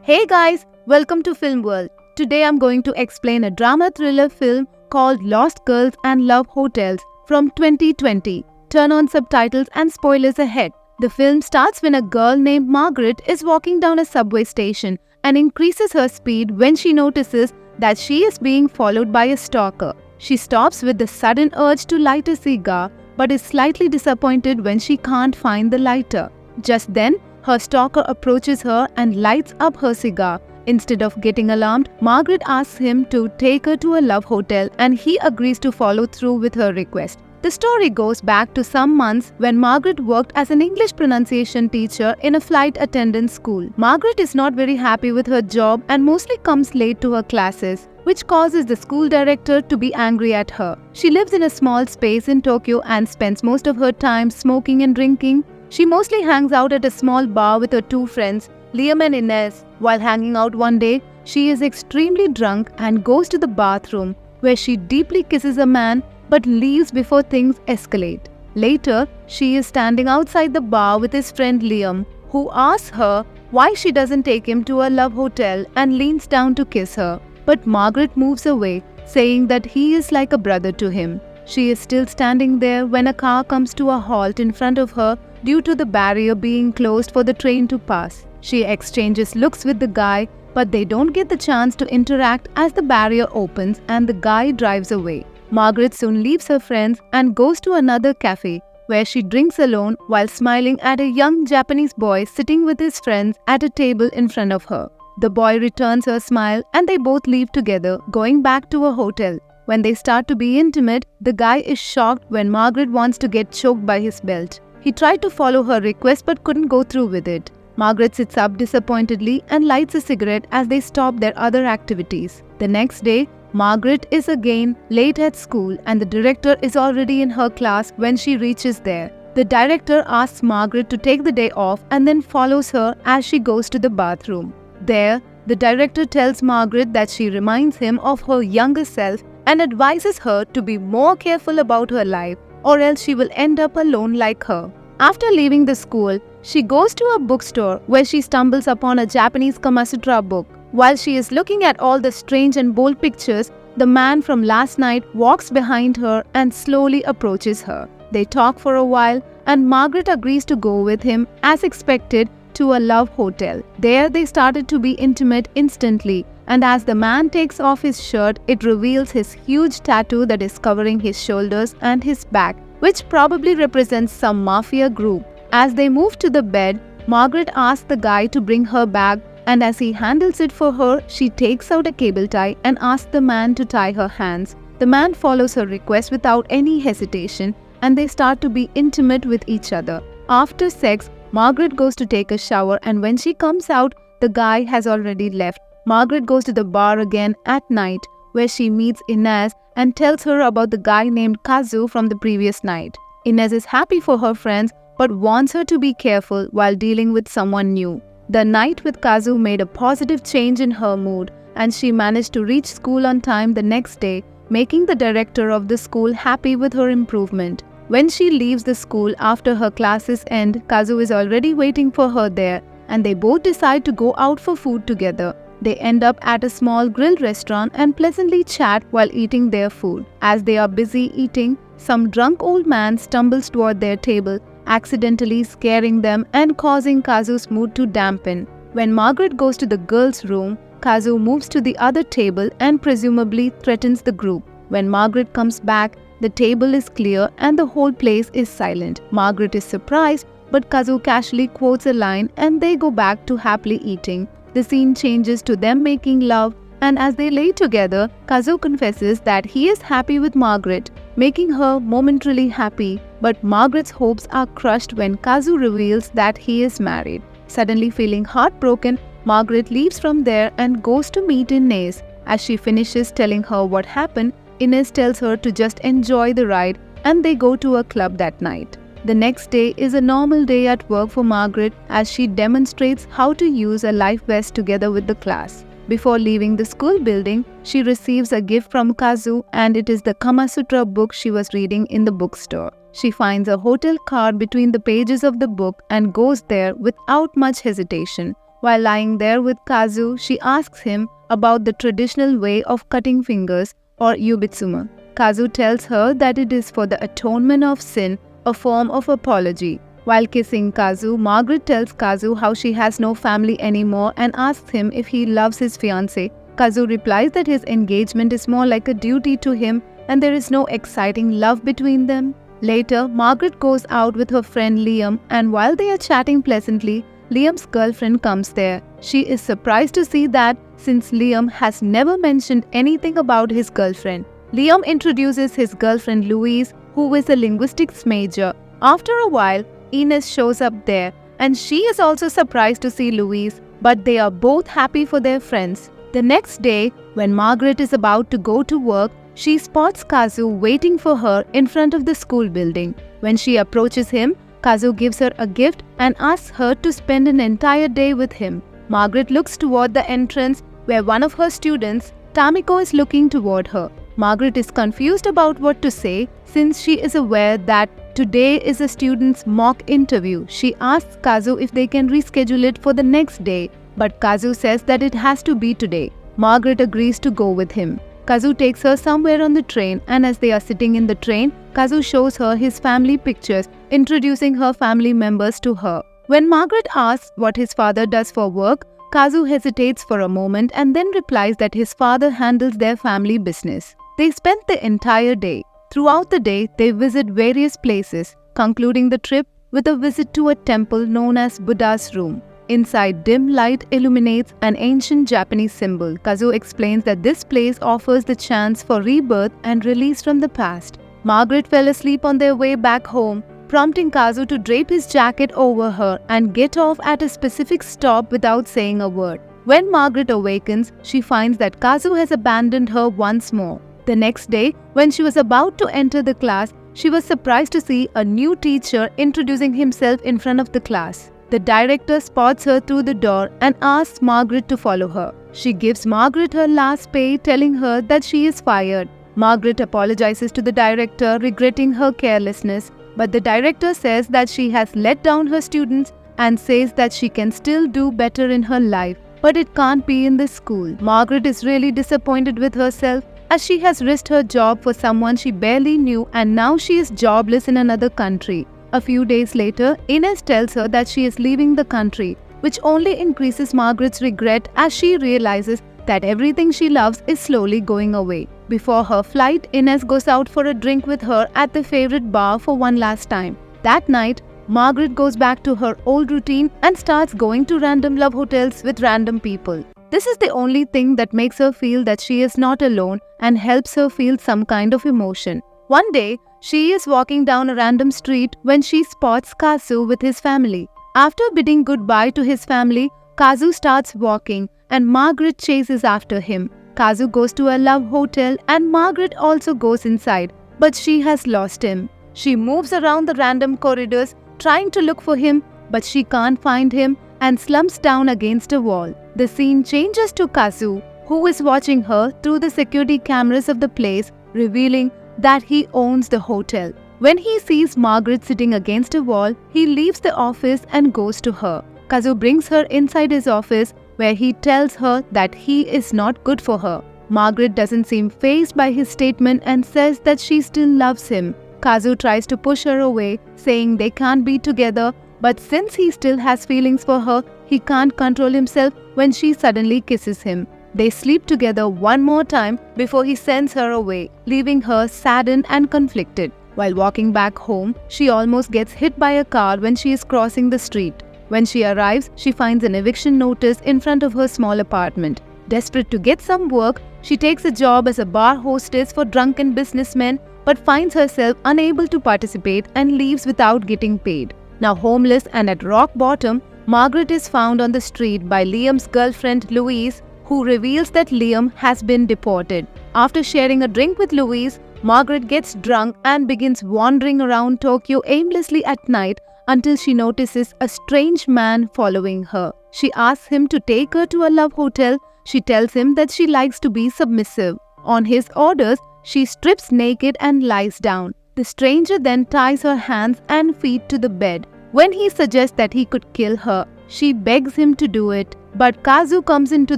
Hey guys, welcome to Film World. Today I'm going to explain a drama thriller film called Lost Girls and Love Hotels from 2020. Turn on subtitles and spoilers ahead. The film starts when a girl named Margaret is walking down a subway station and increases her speed when she notices that she is being followed by a stalker. She stops with the sudden urge to light a cigar but is slightly disappointed when she can't find the lighter. Just then, her stalker approaches her and lights up her cigar. Instead of getting alarmed, Margaret asks him to take her to a love hotel and he agrees to follow through with her request. The story goes back to some months when Margaret worked as an English pronunciation teacher in a flight attendant school. Margaret is not very happy with her job and mostly comes late to her classes, which causes the school director to be angry at her. She lives in a small space in Tokyo and spends most of her time smoking and drinking. She mostly hangs out at a small bar with her two friends, Liam and Inez. While hanging out one day, she is extremely drunk and goes to the bathroom, where she deeply kisses a man but leaves before things escalate. Later, she is standing outside the bar with his friend Liam, who asks her why she doesn't take him to a love hotel and leans down to kiss her. But Margaret moves away, saying that he is like a brother to him. She is still standing there when a car comes to a halt in front of her due to the barrier being closed for the train to pass. She exchanges looks with the guy, but they don't get the chance to interact as the barrier opens and the guy drives away. Margaret soon leaves her friends and goes to another cafe, where she drinks alone while smiling at a young Japanese boy sitting with his friends at a table in front of her. The boy returns her smile and they both leave together, going back to a hotel. When they start to be intimate, the guy is shocked when Margaret wants to get choked by his belt. He tried to follow her request but couldn't go through with it. Margaret sits up disappointedly and lights a cigarette as they stop their other activities. The next day, Margaret is again late at school and the director is already in her class when she reaches there. The director asks Margaret to take the day off and then follows her as she goes to the bathroom. There, the director tells Margaret that she reminds him of her younger self and advises her to be more careful about her life, or else she will end up alone like her. After leaving the school, she goes to a bookstore where she stumbles upon a Japanese Kama Sutra book. While she is looking at all the strange and bold pictures, the man from last night walks behind her and slowly approaches her. They talk for a while and Margaret agrees to go with him as expected to a love hotel. There they started to be intimate instantly, and as the man takes off his shirt, it reveals his huge tattoo that is covering his shoulders and his back, which probably represents some mafia group. As they move to the bed, Margaret asks the guy to bring her bag, and as he handles it for her, she takes out a cable tie and asks the man to tie her hands. The man follows her request without any hesitation, and they start to be intimate with each other. After sex, Margaret goes to take a shower, and when she comes out, the guy has already left. Margaret goes to the bar again at night, where she meets Inez and tells her about the guy named Kazu from the previous night. Inez is happy for her friends but wants her to be careful while dealing with someone new. The night with Kazu made a positive change in her mood, and she managed to reach school on time the next day, making the director of the school happy with her improvement. When she leaves the school after her classes end, Kazu is already waiting for her there, and they both decide to go out for food together. They end up at a small grill restaurant and pleasantly chat while eating their food. As they are busy eating, some drunk old man stumbles toward their table, accidentally scaring them and causing Kazu's mood to dampen. When Margaret goes to the girls' room, Kazu moves to the other table and presumably threatens the group. When Margaret comes back, the table is clear and the whole place is silent. Margaret is surprised, but Kazu casually quotes a line and they go back to happily eating. The scene changes to them making love, and as they lay together, Kazu confesses that he is happy with Margaret, making her momentarily happy, but Margaret's hopes are crushed when Kazu reveals that he is married. Suddenly feeling heartbroken, Margaret leaves from there and goes to meet Inez. As she finishes telling her what happened, Inez tells her to just enjoy the ride, and they go to a club that night. The next day is a normal day at work for Margaret as she demonstrates how to use a life vest together with the class. Before leaving the school building, she receives a gift from Kazu, and it is the Kama Sutra book she was reading in the bookstore. She finds a hotel card between the pages of the book and goes there without much hesitation. While lying there with Kazu, she asks him about the traditional way of cutting fingers or yubitsume. Kazu tells her that it is for the atonement of sin, a form of apology. While kissing Kazu, Margaret tells Kazu how she has no family anymore and asks him if he loves his fiancée. Kazu replies that his engagement is more like a duty to him and there is no exciting love between them. Later, Margaret goes out with her friend Liam, and while they are chatting pleasantly, Liam's girlfriend comes there. She is surprised to see that since Liam has never mentioned anything about his girlfriend. Liam introduces his girlfriend Louise, who is a linguistics major. After a while, Ines shows up there and she is also surprised to see Louise, but they are both happy for their friends. The next day, when Margaret is about to go to work, she spots Kazu waiting for her in front of the school building. When she approaches him, Kazu gives her a gift and asks her to spend an entire day with him. Margaret looks toward the entrance where one of her students, Tamiko, is looking toward her. Margaret is confused about what to say since she is aware that today is a student's mock interview. She asks Kazu if they can reschedule it for the next day, but Kazu says that it has to be today. Margaret agrees to go with him. Kazu takes her somewhere on the train, and as they are sitting in the train, Kazu shows her his family pictures, introducing her family members to her. When Margaret asks what his father does for work, Kazu hesitates for a moment and then replies that his father handles their family business. They spend the entire day. Throughout the day, they visit various places, concluding the trip with a visit to a temple known as Buddha's room. Inside, dim light illuminates an ancient Japanese symbol. Kazu explains that this place offers the chance for rebirth and release from the past. Margaret fell asleep on their way back home, prompting Kazu to drape his jacket over her and get off at a specific stop without saying a word. When Margaret awakens, she finds that Kazu has abandoned her once more. The next day, when she was about to enter the class, she was surprised to see a new teacher introducing himself in front of the class. The director spots her through the door and asks Margaret to follow her. She gives Margaret her last pay, telling her that she is fired. Margaret apologizes to the director, regretting her carelessness, but the director says that she has let down her students and says that she can still do better in her life, but it can't be in this school. Margaret is really disappointed with herself as she has risked her job for someone she barely knew and now she is jobless in another country. A few days later, Ines tells her that she is leaving the country, which only increases Margaret's regret as she realizes that everything she loves is slowly going away. Before her flight, Ines goes out for a drink with her at the favorite bar for one last time. That night, Margaret goes back to her old routine and starts going to random love hotels with random people. This is the only thing that makes her feel that she is not alone and helps her feel some kind of emotion. One day, she is walking down a random street when she spots Kazu with his family. After bidding goodbye to his family, Kazu starts walking and Margaret chases after him. Kazu goes to a love hotel and Margaret also goes inside, but she has lost him. She moves around the random corridors trying to look for him, but she can't find him and slumps down against a wall. The scene changes to Kazu, who is watching her through the security cameras of the place, revealing that he owns the hotel. When he sees Margaret sitting against a wall, he leaves the office and goes to her. Kazu brings her inside his office where he tells her that he is not good for her. Margaret doesn't seem fazed by his statement and says that she still loves him. Kazu tries to push her away, saying they can't be together, but since he still has feelings for her, he can't control himself when she suddenly kisses him. They sleep together one more time before he sends her away, leaving her saddened and conflicted. While walking back home, she almost gets hit by a car when she is crossing the street. When she arrives, she finds an eviction notice in front of her small apartment. Desperate to get some work, she takes a job as a bar hostess for drunken businessmen but finds herself unable to participate and leaves without getting paid. Now homeless and at rock bottom, Margaret is found on the street by Liam's girlfriend Louise, who reveals that Liam has been deported. After sharing a drink with Louise, Margaret gets drunk and begins wandering around Tokyo aimlessly at night until she notices a strange man following her. She asks him to take her to a love hotel. She tells him that she likes to be submissive. On his orders, she strips naked and lies down. The stranger then ties her hands and feet to the bed. When he suggests that he could kill her, She begs him to do it, but Kazu comes into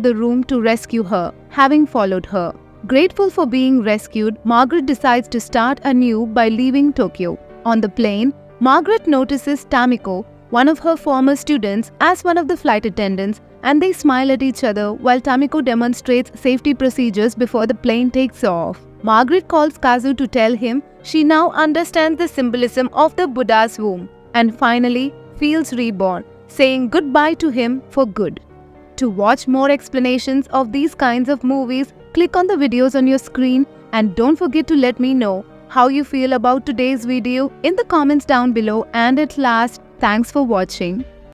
the room to rescue her, having followed her. Grateful for being rescued, Margaret decides to start anew by leaving Tokyo. On the plane, Margaret notices Tamiko, one of her former students, as one of the flight attendants, and they smile at each other while Tamiko demonstrates safety procedures before the plane takes off. Margaret calls Kazu to tell him she now understands the symbolism of the Buddha's womb and finally feels reborn, saying goodbye to him for good. To watch more explanations of these kinds of movies, click on the videos on your screen and don't forget to let me know how you feel about today's video in the comments down below. And at last, thanks for watching.